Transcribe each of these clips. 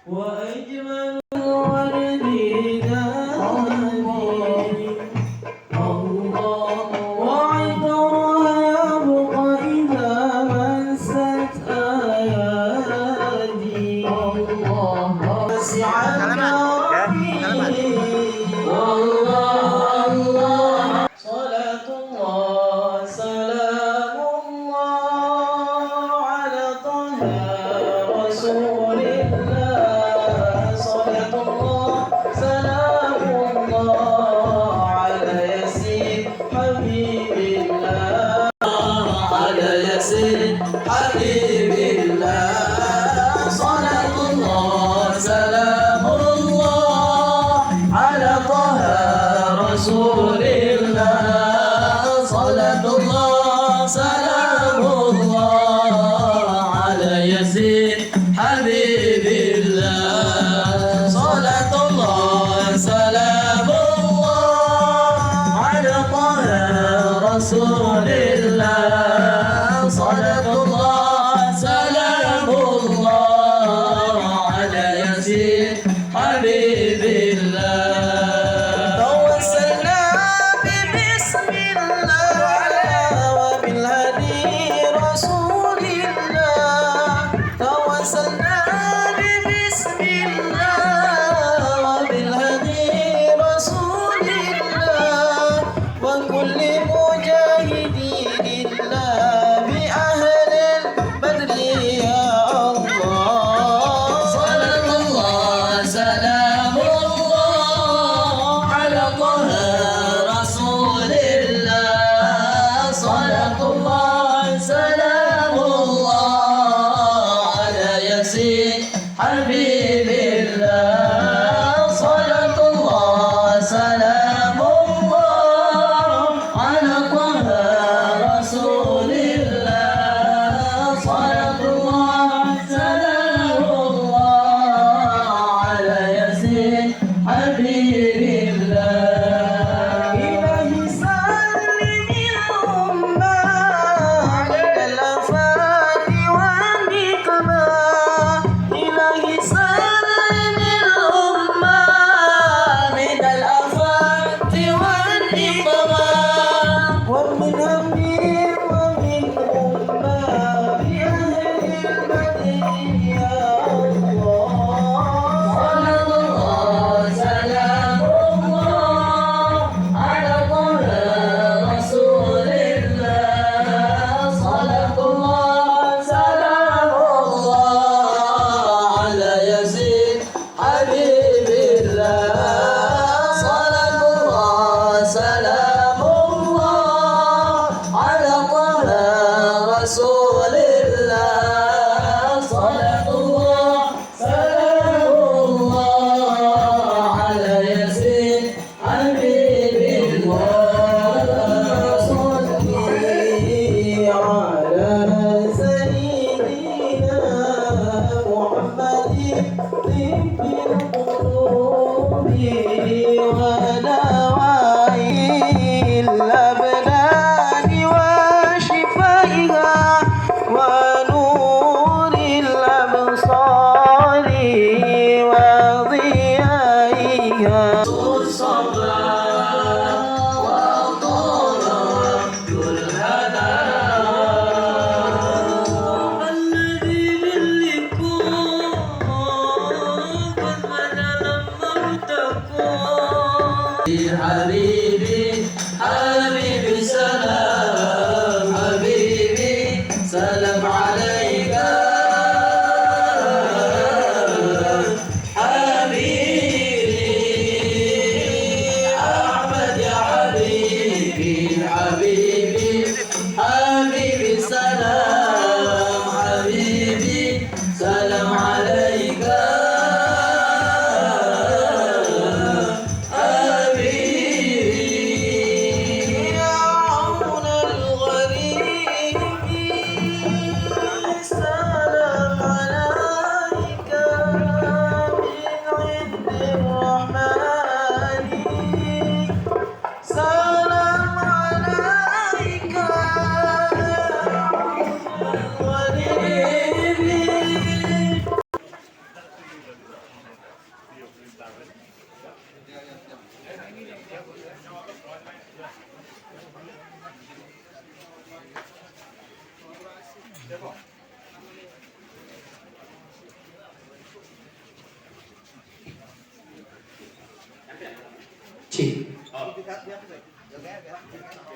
وأجمل الورد نادي الله وعطرها يبقى إذا مست أيادي الله وسعت ربي والله الله صلاة الله سلام الله على طه رسول الله صلاة الله سلام الله على ياسين حبيب الله على ياسين حبيب الله صلاة الله سلام الله على طه رسول الله صلاة الله سلام الله على ياسين حبيب الله صلاة الله سلام الله على طه رسول الله صلاة الله سلام الله على ياسين حبيب الله توسلنا ببسم الله وبالهدي رسول الله توسلنا ببسم الله وبالهدي رسول الله وكل مجاهدين الله بأهل البدر يا الله صلاة الله سلام الله على طه رسول الله صلاة الله سلام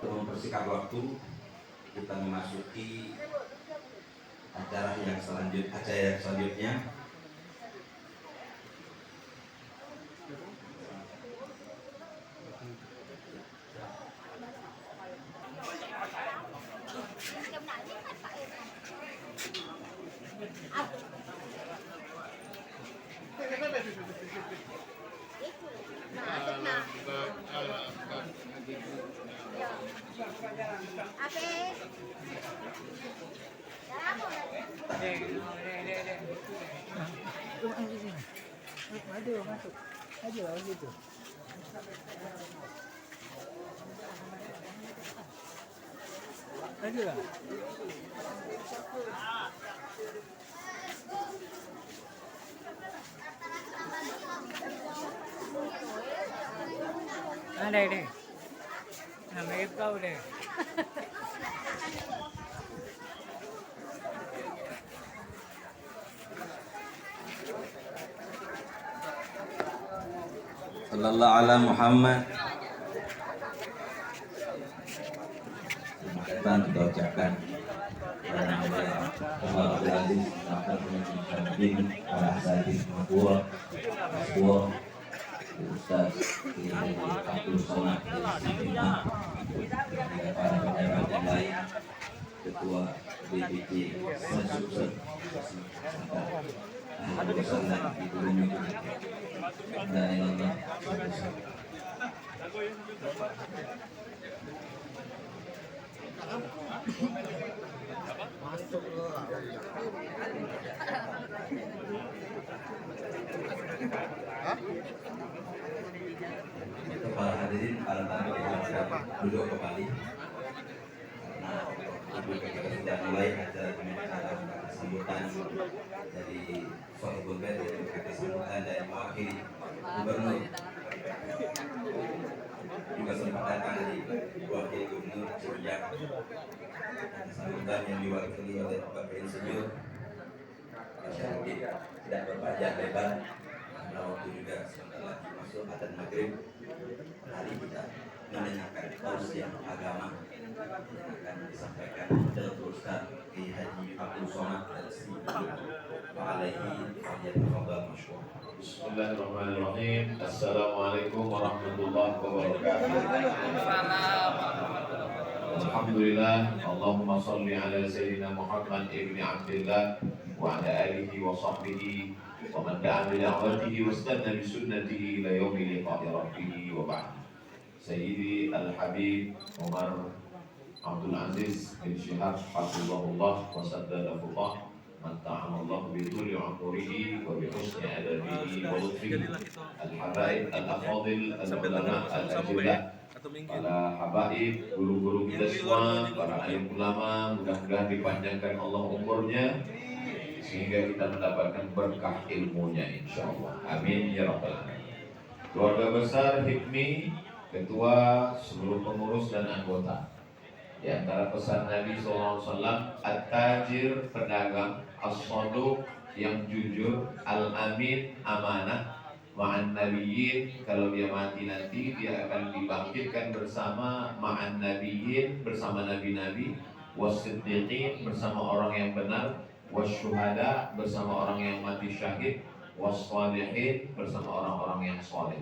Mempersingkat waktu, kita memasuki acara yang selanjutnya. Masuk aja lah gitu. Aja lah. Ada deh. Namanya kau deh. Sallallahu ala Muhammad. Terima kita ucapkan kepada Allah Abdul Aziz, Bapak Pemimpin, para asatidz Mabur, Ustaz Abdul Somad, para pejabat yang lain, Ketua BPT Sesukses, Ahlan di Bumi dan Allah. Para hadirin, para tamu kita duduk kembali karena kita sudah mulai acara sambutan dari Sohibul Bait, kata sambutan dari mewakili Gubernur, juga sempat datang dari wakil Gubernur Cianjur, sambutan yang diwakili oleh Bapak Insinyur Syarifudin. Tidak berpanjang lebar karena waktu juga sebentar lagi masuk adzan maghrib. Hari kita mendengarkan tausiah agama yang akan disampaikan oleh Ustaz Kiai Haji Abdul Somad Al-Sidi wa alaihi falyatafadhal mashkur. Bismillahirrahmanirrahim. Assalamualaikum warahmatullahi wabarakatuh. Alhamdulillah. Allahumma salli ala Sayyidina Muhammad ibn Abdillah wa ala alihi wa sahbihi wa man da'a bi da'watihi wa istanna bi sunnatihi ila yaumi liqa'i rabbih wa ba'd. Sayyidi Al-Habib Umar Abdul Aziz bin Syihab hafizahullah wa saddadahu Manta'amallahu bituli umurihi wa bihusni adabihi wa lutfihi. Al-habaib al-afadil al-ulama al-ajillah, para habaib, guru-guru kita semua, para alim ulama, mudah-mudahan dipanjangkan Allah umurnya sehingga kita mendapatkan berkah ilmunya insyaallah. Amin ya rabbal alamin. Keluarga besar HIPMI, ketua, seluruh pengurus dan anggota. Di antara pesan Nabi SAW, at-tajir pedagang, as-saduq yang jujur, al-amin amanah, ma'an nabiyyin, kalau dia mati nanti dia akan dibangkitkan bersama ma'an nabiyyin, bersama nabi-nabi, was-siddiqin, bersama orang yang benar, was-syuhada, bersama orang yang mati syahid, was-salihin, bersama orang-orang yang saleh.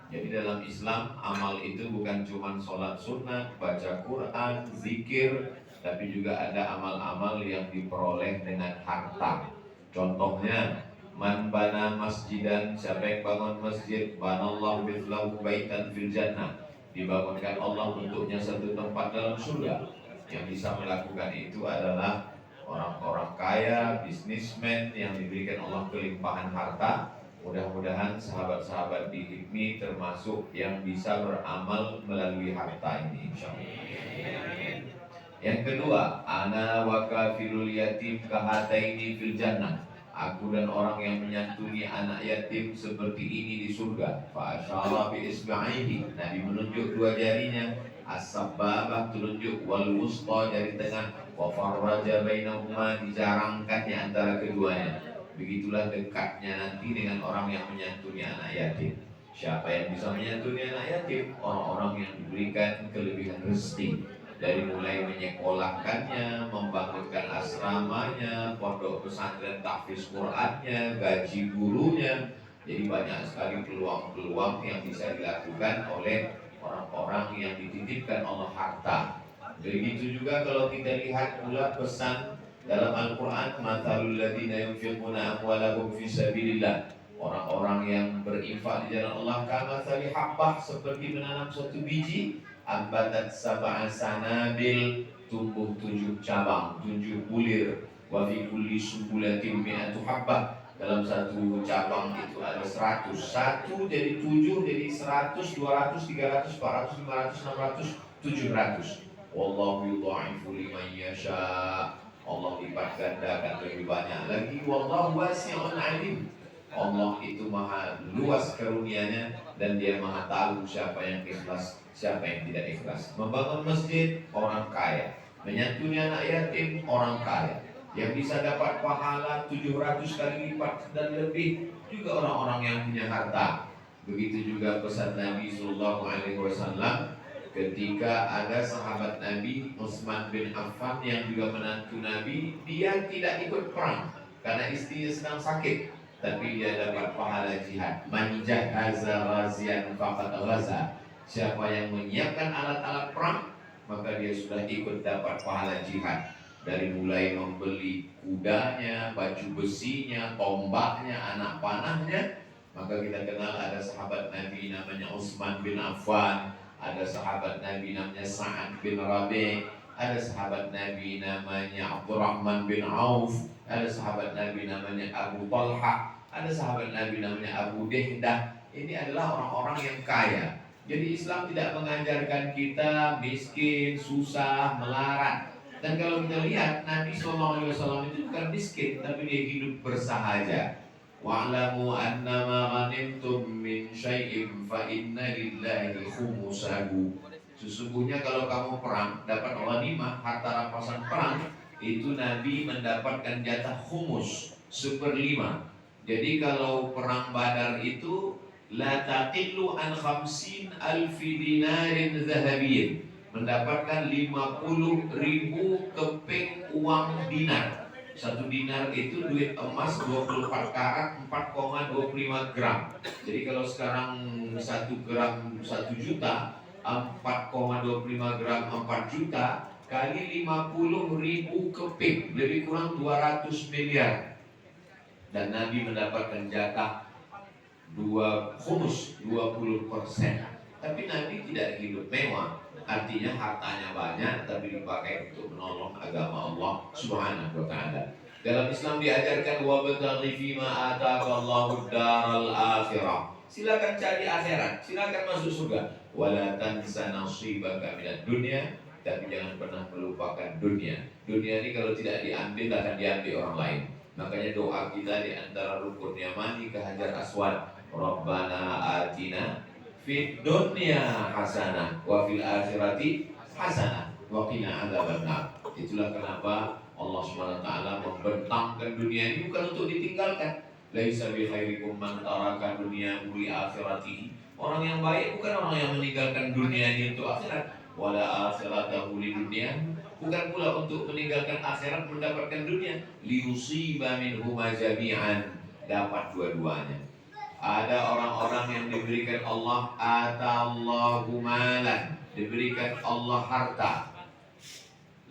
Jadi dalam Islam amal itu bukan cuma sholat sunnah, baca Quran, zikir, tapi juga ada amal-amal yang diperoleh dengan harta. Contohnya, man bana masjidan, siapa yang bangun masjid, banallahu mithlahu baitan fil jannah, dibangunkan Allah untuknya satu tempat dalam surga. Yang bisa melakukan itu adalah orang-orang kaya, bisnismen yang diberikan Allah kelimpahan harta. Mudah-mudahan sahabat-sahabat di HIPMI termasuk yang bisa beramal melalui harta ini insyaallah. Yang kedua, ana wa kafilul yatim kahataini fil jannah. Aku dan orang yang menyantuni anak yatim seperti ini di surga. Fa asyara bi isba'ihi. Nabi menunjuk dua jarinya. as-sababah telunjuk, wal wusta jari tengah, wa farraja bainahuma dijarangkannya antara keduanya. Begitulah dekatnya nanti dengan orang yang menyantuni anak yatim. Siapa yang bisa menyantuni anak yatim? Orang-orang yang diberikan kelebihan rezeki, dari mulai menyekolahkannya, membangunkan asramanya, pondok pesantren tahfiz Qur'annya, gaji gurunya. Jadi banyak sekali peluang-peluang yang bisa dilakukan oleh orang-orang yang dititipkan Allah harta. Begitu juga kalau kita lihat pula pesan dalam Al-Quran, mathalul ladzina yunfiquna amwalahum fi sabilillah. Orang-orang yang berinfak di jalan Allah kamathali habbah, seperti menanam suatu biji, ambatat sab'a sanabil, tumbuh 7 cabang, 7 bulir, wa fi kulli sumbulatin mi'atu habbah, dalam satu cabang itu ada 100. Satu jadi 7, jadi 100, 200, 300, 400, 500, 600, 700. Wallahu yudha'ifu liman yasha. Allah lipat gandakan lebih banyak lagi. Wallahu wasi'un alim. Allah itu maha luas karunia-Nya dan Dia maha tahu siapa yang ikhlas, siapa yang tidak ikhlas. Membangun masjid, orang kaya. Menyantuni anak yatim, orang kaya. Yang bisa dapat pahala 700 kali lipat dan lebih juga orang-orang yang punya harta. Begitu juga pesan Nabi Sallallahu Alaihi Wasallam ketika ada sahabat Nabi Utsman bin Affan yang juga menantu Nabi. Dia tidak ikut perang karena istrinya sedang sakit, tapi dia dapat pahala jihad. Man jahaza ghaziyan faqad ghaza. Siapa yang menyiapkan alat-alat perang, maka dia sudah ikut dapat pahala jihad. Dari mulai membeli kudanya, baju besinya, tombaknya, anak panahnya. Maka kita kenal ada sahabat Nabi namanya Utsman bin Affan, ada sahabat Nabi namanya Sa'ad bin Rabi', ada sahabat Nabi namanya Abdurrahman bin Auf, ada sahabat Nabi namanya Abu Talha, ada sahabat Nabi namanya Abu Dehdah. Ini adalah orang-orang yang kaya. Jadi Islam tidak mengajarkan kita miskin, susah, melarat. Dan kalau kita lihat Nabi SAW itu bukan miskin, tapi dia hidup bersahaja. Wa'lamu annama ghanimtum min syai'in fa inna lillahi khumusahu. Sesungguhnya kalau kamu perang dapat ghanimah, harta rampasan perang, itu Nabi mendapatkan jatah khumus 1/5. Jadi kalau perang Badar itu la taqillu an 50 alfi dinarin zahabiyyin, mendapatkan 50.000 keping uang dinar. Satu dinar itu duit emas 24 karat 4,25 gram. Jadi kalau sekarang 1 gram 1 juta, 4,25 gram 4 juta kali 50.000 keping, lebih kurang 200 miliar. Dan Nabi mendapatkan jatah 2 khumus 20%. Tapi Nabi tidak hidup mewah. Artinya hartanya banyak tapi dipakai untuk menolong agama Allah Subhanahu wa ta'ala. Dalam Islam diajarkan wabtaghi fima ataqallahu daral akhirah. Silakan cari akhirat, silakan masuk surga. Wala tansa nasibaka minad dunya, tapi jangan pernah melupakan dunia. Dunia ini kalau tidak diambil akan diambil orang lain. Makanya doa kita di antara rukun yamani ke Hajar Aswad, Rabbana atina fid dunya hasanah wa fil akhirati hasanah wa qina adzabannar. Itulah kenapa Allah Subhanahu wa taala membentangkan dunia ini bukan untuk ditinggalkan. Laisa bi khairikum man taraka dunyahu li akhiratihi. Orang yang baik bukan orang yang meninggalkan dunia ini untuk akhirat. Wala akhiratahu li dunya, bukan pula untuk meninggalkan akhirat mendapatkan dunia. Liusiba minhuma jami'an, dapat dua-duanya. Ada orang-orang yang diberikan Allah atallahu malan, diberikan Allah harta,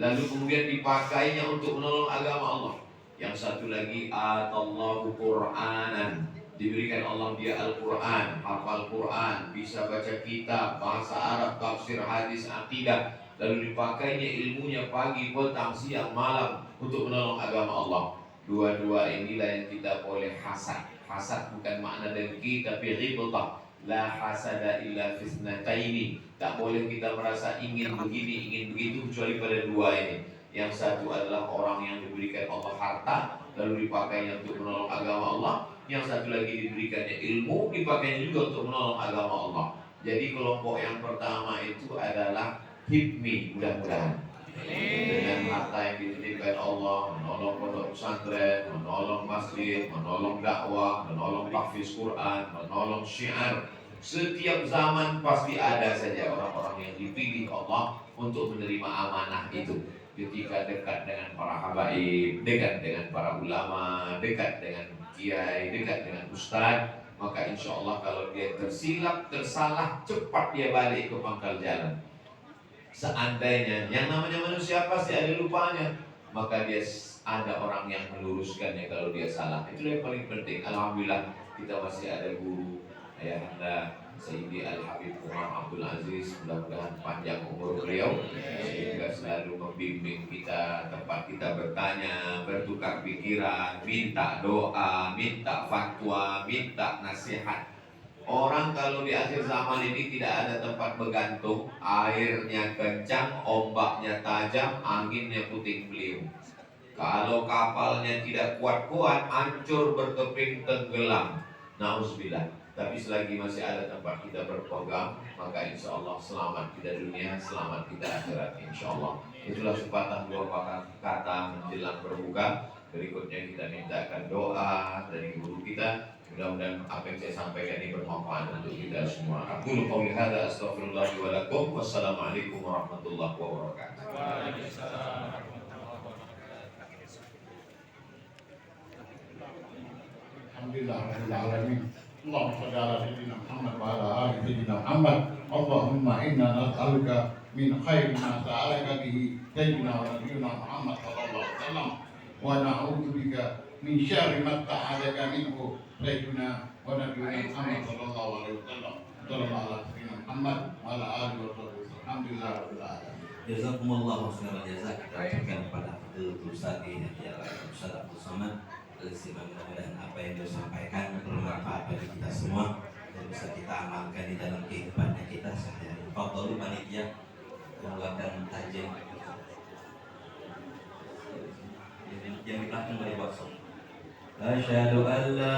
lalu kemudian dipakainya untuk menolong agama Allah. Yang satu lagi atallahu Qur'anan, diberikan Allah dia Al-Quran, hafal Quran, bisa baca kitab, bahasa Arab, tafsir, hadis, akidah, lalu dipakainya ilmunya pagi, petang, siang, malam untuk menolong agama Allah. Dua-dua inilah yang kita boleh hasad. Hasad bukan makna dengki tapi ghibtah. La hasada illa fisnataini. Tak boleh kita merasa ingin begini, ingin begitu kecuali pada dua ini. Yang satu adalah orang yang diberikan Allah harta lalu dipakainya untuk menolong agama Allah. Yang satu lagi diberikannya ilmu, dipakainya juga untuk menolong agama Allah. Jadi kelompok yang pertama itu adalah HIPMI mudah-mudahan dengan harta yang dititipkan Allah, menolong pondok pesantren, menolong masjid, menolong dakwah, menolong tahfiz Quran, menolong syiar. Setiap zaman pasti ada saja orang-orang yang dipilih Allah untuk menerima amanah itu. Ketika dekat dengan para habaib, dekat dengan para ulama, dekat dengan kiai, dekat dengan ustadz, maka insya Allah kalau dia tersilap, tersalah, cepat dia balik ke pangkal jalan. Seandainya yang namanya manusia pasti ada lupanya, maka dia ada orang yang meluruskannya kalau dia salah. Itu yang paling penting. Alhamdulillah kita masih ada guru ayahanda Sayyidi Al-Habib Umar Abdul Aziz, mudah-mudahan panjang umur beliau sehingga selalu membimbing kita, tempat kita bertanya, bertukar pikiran, minta doa, minta fatwa, minta nasihat. Orang kalau di akhir zaman ini tidak ada tempat bergantung, airnya kencang, ombaknya tajam, anginnya puting beliung. Kalau kapalnya tidak kuat-kuat, hancur, berkeping, tenggelam. Nauzubillah. Tapi selagi masih ada tempat kita berpegang, maka insya Allah selamat kita dunia, selamat kita akhirat insya Allah. Itulah sepatah dua kata menjelang berbuka. Berikutnya kita mintakan doa dari guru kita. Mudah-mudahan apa yang saya sampaikan ini bermanfaat untuk kita semua. Aku qouli hadza astaghfirullah wa lakum. Wassalamualaikum warahmatullahi wabarakatuh. Alhamdulillah rabbil alamin. Allahumma shalli ala sayyidina Muhammad wa ala ali sayyidina Muhammad. Allahumma inna nas'aluka min khairi ma sa'alaka bihi sayyidina wa nabiyyuna Muhammad sallallahu alaihi wasallam wa na'udzu bika min syarri ma ta'alaka minhu sayyidina wa nabiyyuna Muhammad sallallahu alaihi wasallam. Sallallahu ala sayyidina Muhammad wa ala alihi wa sahbihi. Alhamdulillah rabbil alamin. Jazakumullah khairan jazak. Kita ucapkan kepada Fadil Ustaz Ustaz Abdul Somad Al-Istimewa, mudah-mudahan apa yang dia sampaikan bermanfaat bagi kita semua dan bisa kita amalkan di dalam kehidupannya kita sehari-hari. Fadhil panitia mengeluarkan tajam yang di belakang dari WhatsApp. Asyhadu an la